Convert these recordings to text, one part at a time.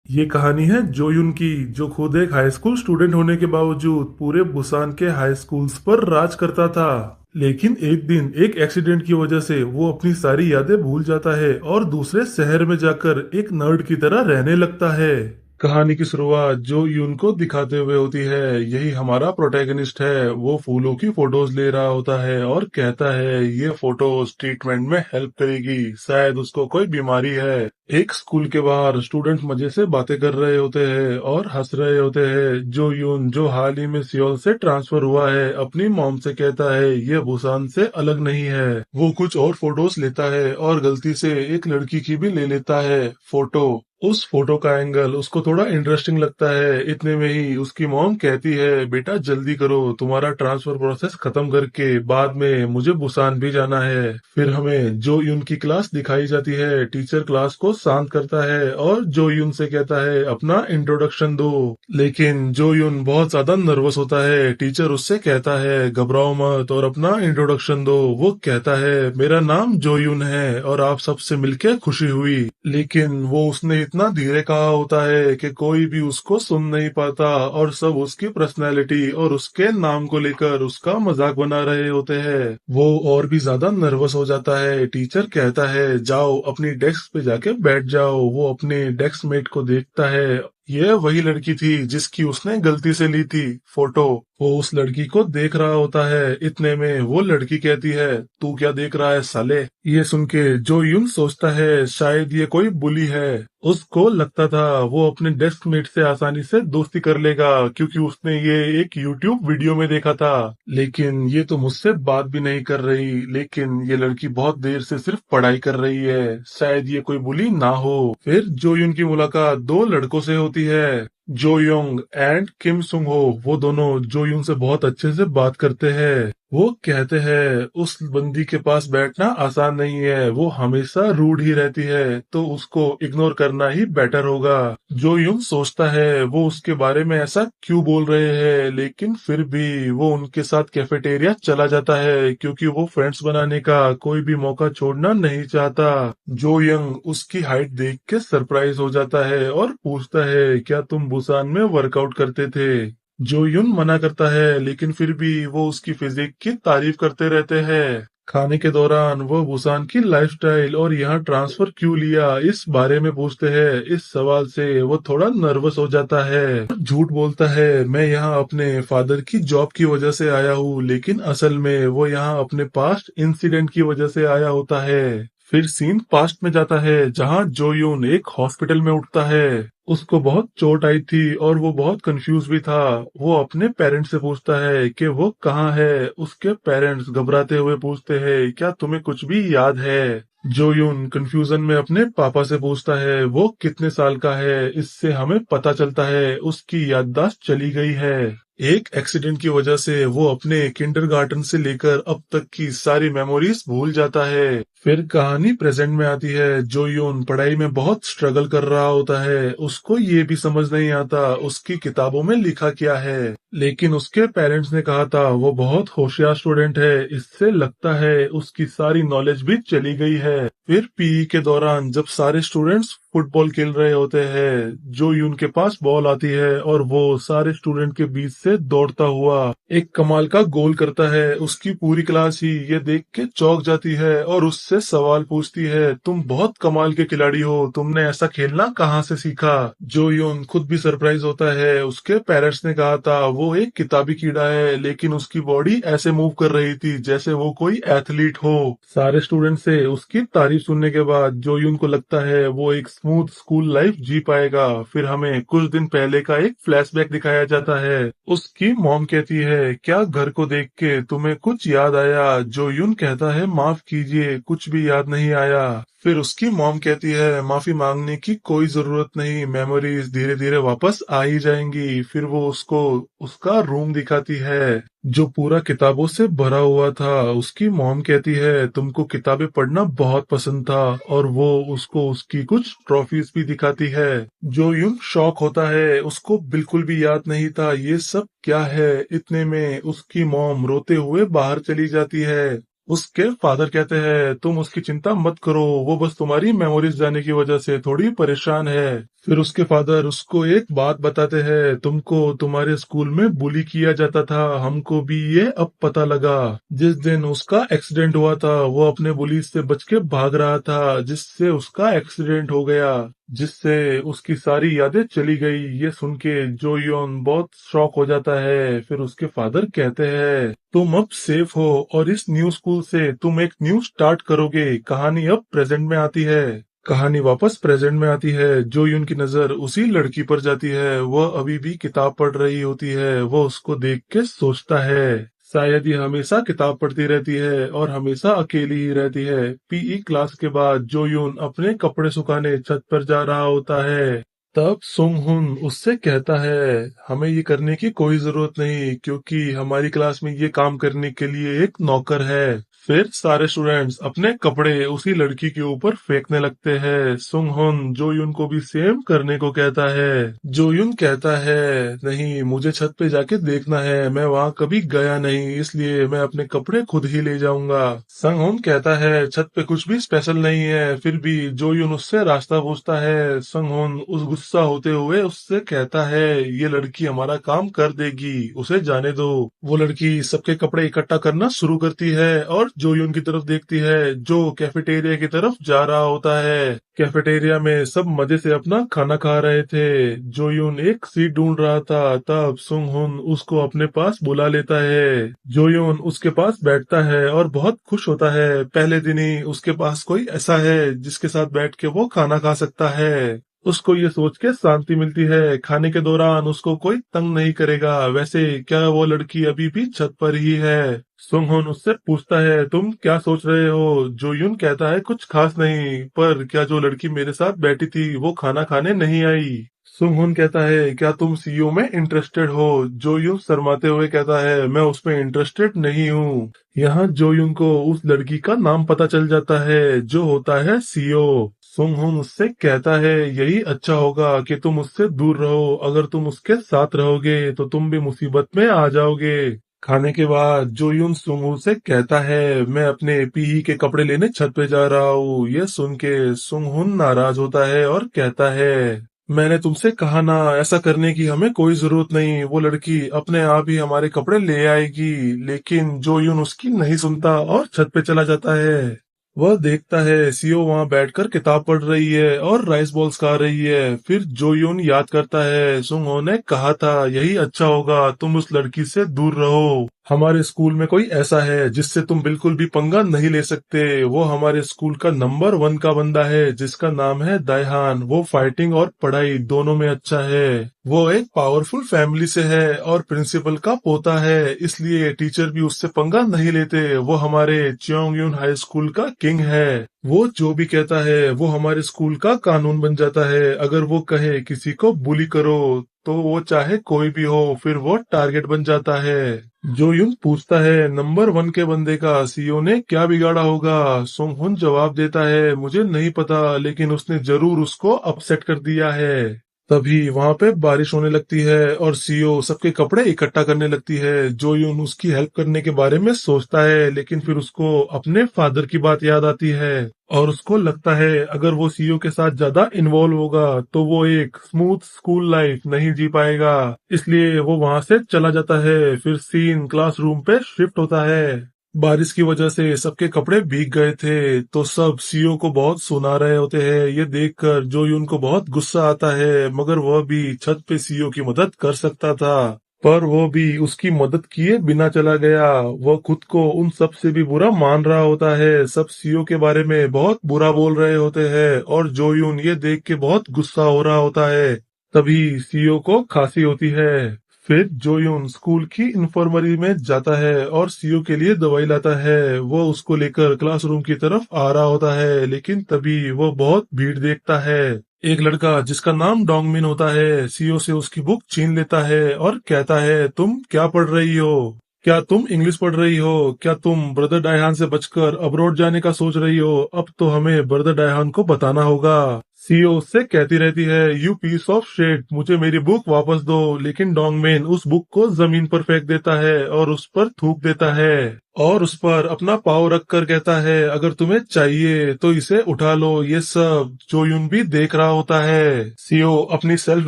ये कहानी है जोयुन की, जो खुद एक हाई स्कूल स्टूडेंट होने के बावजूद पूरे बुसान के हाई स्कूल्स पर राज करता था। लेकिन एक दिन एक एक्सीडेंट की वजह से वो अपनी सारी यादें भूल जाता है और दूसरे शहर में जाकर एक नर्ड की तरह रहने लगता है। कहानी की शुरुआत जो यून को दिखाते हुए होती है। यही हमारा प्रोटैगनिस्ट है। वो फूलों की फोटोज ले रहा होता है और कहता है ये फोटोज ट्रीटमेंट में हेल्प करेगी, शायद उसको कोई बीमारी है। एक स्कूल के बाहर स्टूडेंट मजे से बातें कर रहे होते हैं और हंस रहे होते हैं। जो यून, जो हाल ही में सियोल से ट्रांसफर हुआ है, अपनी मॉम से कहता है ये बुसान से अलग नहीं है। वो कुछ और फोटोज लेता है और गलती से एक लड़की की भी ले लेता है फोटो। उस फोटो का एंगल उसको थोड़ा इंटरेस्टिंग लगता है। इतने में ही उसकी मॉम कहती है बेटा जल्दी करो, तुम्हारा ट्रांसफर प्रोसेस खत्म करके बाद में मुझे बुसान भी जाना है। फिर हमें जो यून की क्लास दिखाई जाती है। टीचर क्लास को शांत करता है और जो यून से कहता है अपना इंट्रोडक्शन दो। लेकिन जो यून बहुत ज्यादा नर्वस होता है। टीचर उससे कहता है घबराओ मत और अपना इंट्रोडक्शन दो। वो कहता है मेरा नाम जो यून है और आप सबसे मिलके खुशी हुई। लेकिन वो उसने इतना धीरे कहा होता है कि कोई भी उसको सुन नहीं पाता और सब उसकी पर्सनैलिटी और उसके नाम को लेकर उसका मजाक बना रहे होते हैं। वो और भी ज्यादा नर्वस हो जाता है। टीचर कहता है जाओ अपनी डेस्क पे जाके बैठ जाओ। वो अपने डेस्क मेट को देखता है। यह वही लड़की थी जिसकी उसने गलती से ली थी फोटो। वो उस लड़की को देख रहा होता है। इतने में वो लड़की कहती है तू क्या देख रहा है साले। ये सुन के जो यून सोचता है शायद ये कोई बुली है। उसको लगता था वो अपने डेस्क मेट से आसानी से दोस्ती कर लेगा क्योंकि उसने ये एक यूट्यूब वीडियो में देखा था। लेकिन ये तो मुझसे बात भी नहीं कर रही। लेकिन ये लड़की बहुत देर से सिर्फ पढ़ाई कर रही है, शायद ये कोई बुली ना हो। फिर जो यून की मुलाकात दो लड़कों से होती है, जो योंग एंड किम सुंग हो। वो दोनों जो यून से बहुत अच्छे से बात करते हैं। वो कहते हैं उस बंदी के पास बैठना आसान नहीं है, वो हमेशा रूड ही रहती है, तो उसको इग्नोर करना ही बेटर होगा। जो यूं सोचता है वो उसके बारे में ऐसा क्यों बोल रहे हैं, लेकिन फिर भी वो उनके साथ कैफेटेरिया चला जाता है क्योंकि वो फ्रेंड्स बनाने का कोई भी मौका छोड़ना नहीं चाहता। जो यंग उसकी हाइट देख के सरप्राइज हो जाता है और पूछता है क्या तुम बुसान में वर्कआउट करते थे। जो यून मना करता है लेकिन फिर भी वो उसकी फिजिक की तारीफ करते रहते हैं। खाने के दौरान वो बुसान की लाइफस्टाइल और यहाँ ट्रांसफर क्यों लिया इस बारे में पूछते हैं। इस सवाल से वो थोड़ा नर्वस हो जाता है, झूठ बोलता है मैं यहाँ अपने फादर की जॉब की वजह से आया हूँ, लेकिन असल में वो यहाँ अपने पास्ट इंसिडेंट की वजह से आया होता है। फिर सीन पास्ट में जाता है जहाँ जो यून एक हॉस्पिटल में उठता है। उसको बहुत चोट आई थी और वो बहुत कंफ्यूज भी था। वो अपने पेरेंट्स से पूछता है कि वो कहाँ है। उसके पेरेंट्स घबराते हुए पूछते हैं क्या तुम्हें कुछ भी याद है। जो यून कंफ्यूजन में अपने पापा से पूछता है वो कितने साल का है। इससे हमें पता चलता है उसकी याददाश्त चली गई है। एक एक्सीडेंट की वजह से वो अपने किंडरगार्टन से लेकर अब तक की सारी मेमोरीज भूल जाता है। फिर कहानी प्रेजेंट में आती है। जो यून पढ़ाई में बहुत स्ट्रगल कर रहा होता है। उसको ये भी समझ नहीं आता उसकी किताबों में लिखा क्या है, लेकिन उसके पेरेंट्स ने कहा था वो बहुत होशियार स्टूडेंट है। इससे लगता है उसकी सारी नॉलेज भी चली गई है। फिर पीई के दौरान जब सारे स्टूडेंट्स फुटबॉल खेल रहे होते हैं, जो यून के पास बॉल आती है और वो सारे स्टूडेंट के बीच से दौड़ता हुआ एक कमाल का गोल करता है। उसकी पूरी क्लास ही ये देख के चौंक जाती है और उससे सवाल पूछती है तुम बहुत कमाल के खिलाड़ी हो, तुमने ऐसा खेलना कहाँ से सीखा। जो यून खुद भी सरप्राइज होता है। उसके पेरेंट्स ने कहा था वो एक किताबी कीड़ा है, लेकिन उसकी बॉडी ऐसे मूव कर रही थी जैसे वो कोई एथलीट हो। सारे स्टूडेंट से उसकी तारीफ सुनने के बाद जो यून को लगता है वो एक स्मूथ स्कूल लाइफ जी पाएगा। फिर हमें कुछ दिन पहले का एक फ्लैशबैक दिखाया जाता है। उसकी मॉम कहती है क्या घर को देख के तुम्हें कुछ याद आया। जो यून कहता है माफ कीजिए कुछ भी याद नहीं आया। फिर उसकी मॉम कहती है माफी मांगने की कोई जरूरत नहीं, मेमोरीज धीरे धीरे वापस आ ही जाएंगी। फिर वो उसको उसका रूम दिखाती है जो पूरा किताबों से भरा हुआ था। उसकी मॉम कहती है तुमको किताबें पढ़ना बहुत पसंद था और वो उसको उसकी कुछ ट्रॉफीज भी दिखाती है। जो यूं शॉक होता है, उसको बिल्कुल भी याद नहीं था ये सब क्या है। इतने में उसकी मॉम रोते हुए बाहर चली जाती है। उसके फादर कहते हैं तुम उसकी चिंता मत करो, वो बस तुम्हारी मेमोरीज जाने की वजह से थोड़ी परेशान है। फिर उसके फादर उसको एक बात बताते हैं, तुमको तुम्हारे स्कूल में बुली किया जाता था, हमको भी ये अब पता लगा। जिस दिन उसका एक्सीडेंट हुआ था वो अपने बुली से बच के भाग रहा था, जिससे उसका एक्सीडेंट हो गया, जिससे उसकी सारी यादें चली गई। ये सुन के जो योन बहुत शॉक हो जाता है। फिर उसके फादर कहते हैं तुम अब सेफ हो और इस न्यू स्कूल से तुम एक न्यू स्टार्ट करोगे। कहानी अब प्रेजेंट में आती है। कहानी वापस प्रेजेंट में आती है। जो यून की नजर उसी लड़की पर जाती है। वह अभी भी किताब पढ़ रही होती है। वह उसको देख के सोचता है शायद ये हमेशा किताब पढ़ती रहती है और हमेशा अकेली ही रहती है। पीई क्लास के बाद जो यून अपने कपड़े सुखाने छत पर जा रहा होता है। तब सुंग हुन उससे कहता है हमें ये करने की कोई जरूरत नहीं, क्योंकि हमारी क्लास में ये काम करने के लिए एक नौकर है। फिर सारे स्टूडेंट्स अपने कपड़े उसी लड़की के ऊपर फेंकने लगते हैं। सुंग हुन जो यून को भी सेम करने को कहता है। जो यून कहता है नहीं, मुझे छत पे जाके देखना है, मैं वहां कभी गया नहीं, इसलिए मैं अपने कपड़े खुद ही ले जाऊंगा। संग हुन कहता है छत पे कुछ भी स्पेशल नहीं है। फिर भी जो यून उससे रास्ता पूछता है। संग हुन उस गुस्सा होते हुए उससे कहता है ये लड़की हमारा काम कर देगी, उसे जाने दो। वो लड़की सबके कपड़े इकट्ठा करना शुरू करती है और जो यून की तरफ देखती है, जो कैफेटेरिया की तरफ जा रहा होता है। कैफेटेरिया में सब मजे से अपना खाना खा रहे थे। जो यून एक सीट ढूंढ रहा था, तब सुंग हुन उसको अपने पास बुला लेता है। जो यून उसके पास बैठता है और बहुत खुश होता है। पहले दिन ही उसके पास कोई ऐसा है जिसके साथ बैठ के वो खाना खा सकता है। उसको ये सोच के शांति मिलती है, खाने के दौरान उसको कोई तंग नहीं करेगा। वैसे क्या वो लड़की अभी भी छत पर ही है? सुंग हुन उससे पूछता है तुम क्या सोच रहे हो? जो यून कहता है कुछ खास नहीं, पर क्या जो लड़की मेरे साथ बैठी थी वो खाना खाने नहीं आई? सुंग हुन कहता है क्या तुम सीईओ में इंटरेस्टेड हो? जो यून शर्माते हुए कहता है मैं उसमें इंटरेस्टेड नहीं हूँ। यहाँ जो यून को उस लड़की का नाम पता चल जाता है, जो होता है सीईओ। सुंग हुन उससे कहता है यही अच्छा होगा कि तुम उससे दूर रहो, अगर तुम उसके साथ रहोगे तो तुम भी मुसीबत में आ जाओगे। खाने के बाद जो यून सुंग हुन से कहता है मैं अपने पीई के कपड़े लेने छत पे जा रहा हूँ। ये सुन के सुंग हुन नाराज होता है और कहता है मैंने तुमसे कहा ना, ऐसा करने की हमें कोई जरूरत नहीं, वो लड़की अपने आप ही हमारे कपड़े ले आएगी। लेकिन जो यून उसकी नहीं सुनता और छत पे चला जाता है। वह देखता है सीओ वहां बैठकर किताब पढ़ रही है और राइस बॉल्स खा रही है। फिर जो यून याद करता है सुंग हो ने कहा था यही अच्छा होगा, तुम उस लड़की से दूर रहो। हमारे स्कूल में कोई ऐसा है जिससे तुम बिल्कुल भी पंगा नहीं ले सकते। वो हमारे स्कूल का नंबर 1 का बंदा है जिसका नाम है दायहान। वो फाइटिंग और पढ़ाई दोनों में अच्छा है। वो एक पावरफुल फैमिली से है और प्रिंसिपल का पोता है, इसलिए टीचर भी उससे पंगा नहीं लेते। वो हमारे चियोंग यून हाई स्कूल का किंग है। वो जो भी कहता है वो हमारे स्कूल का कानून बन जाता है। अगर वो कहे किसी को बुली करो तो वो चाहे कोई भी हो, फिर वो टारगेट बन जाता है। जो यून पूछता है नंबर 1 के बंदे का सीईओ ने क्या बिगाड़ा होगा? सोंग हुन जवाब देता है मुझे नहीं पता, लेकिन उसने जरूर उसको अपसेट कर दिया है। तभी वहां पे बारिश होने लगती है और सीईओ सबके कपड़े इकट्ठा करने लगती है। जो यून उसकी हेल्प करने के बारे में सोचता है, लेकिन फिर उसको अपने फादर की बात याद आती है और उसको लगता है अगर वो सीईओ के साथ ज्यादा इन्वॉल्व होगा तो वो एक स्मूथ स्कूल लाइफ नहीं जी पाएगा। इसलिए वो वहां से चला जाता है। फिर सीन क्लासरूम पे शिफ्ट होता है। बारिश की वजह से सबके कपड़े भीग गए थे, तो सब सीईओ को बहुत सुना रहे होते हैं। ये देखकर जो यून को बहुत गुस्सा आता है, मगर वह भी छत पे सीईओ की मदद कर सकता था, पर वो भी उसकी मदद किए बिना चला गया। वह खुद को उन सब से भी बुरा मान रहा होता है। सब सीईओ के बारे में बहुत बुरा बोल रहे होते हैं और जो यून ये देख के बहुत गुस्सा हो रहा होता है। तभी सीईओ को खांसी होती है। फिर जो यून स्कूल की इन्फर्मरी में जाता है और सीईओ के लिए दवाई लाता है। वो उसको लेकर क्लासरूम की तरफ आ रहा होता है, लेकिन तभी वो बहुत भीड़ देखता है। एक लड़का जिसका नाम डोंगमिन होता है सीईओ से उसकी बुक छीन लेता है और कहता है तुम क्या पढ़ रही हो? क्या तुम इंग्लिश पढ़ रही हो? क्या तुम ब्रदर डायहान से बचकर अब्रॉड जाने का सोच रही हो? अब तो हमें ब्रदर डायहान को बताना होगा। सीईओ उससे कहती रहती है यू पीस ऑफ शेट, मुझे मेरी बुक वापस दो। लेकिन डोंगमेन उस बुक को जमीन पर फेंक देता है और उस पर थूक देता है और उस पर अपना पाँव रख कर कहता है अगर तुम्हें चाहिए तो इसे उठा लो। ये सब जो यून भी देख रहा होता है। सीओ अपनी सेल्फ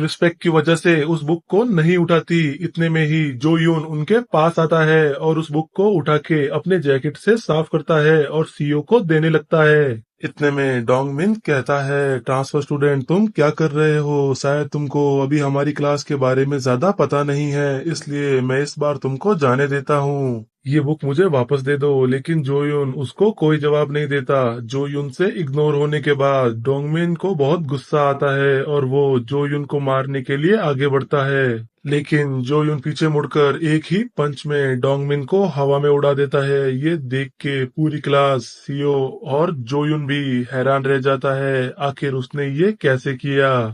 रिस्पेक्ट की वजह से उस बुक को नहीं उठाती। इतने में ही जो यून उनके पास आता है और उस बुक को उठा के अपने जैकेट से साफ करता है और सीओ को देने लगता है। इतने में डोंग मिन कहता है ट्रांसफर स्टूडेंट तुम क्या कर रहे हो, शायद तुमको अभी हमारी क्लास के बारे में ज्यादा पता नहीं है, इसलिए मैं इस बार तुमको जाने देता हूँ। ये बुक मुझे वापस दे दो। लेकिन जो यून उसको कोई जवाब नहीं देता। जो यून से इग्नोर होने के बाद डोंगमिन को बहुत गुस्सा आता है और वो जो यून को मारने के लिए आगे बढ़ता है। लेकिन जो यून पीछे मुड़कर एक ही पंच में डोंगमिन को हवा में उड़ा देता है। ये देख के पूरी क्लास, सीओ और जो यून भी हैरान रह जाता है, आखिर उसने ये कैसे किया।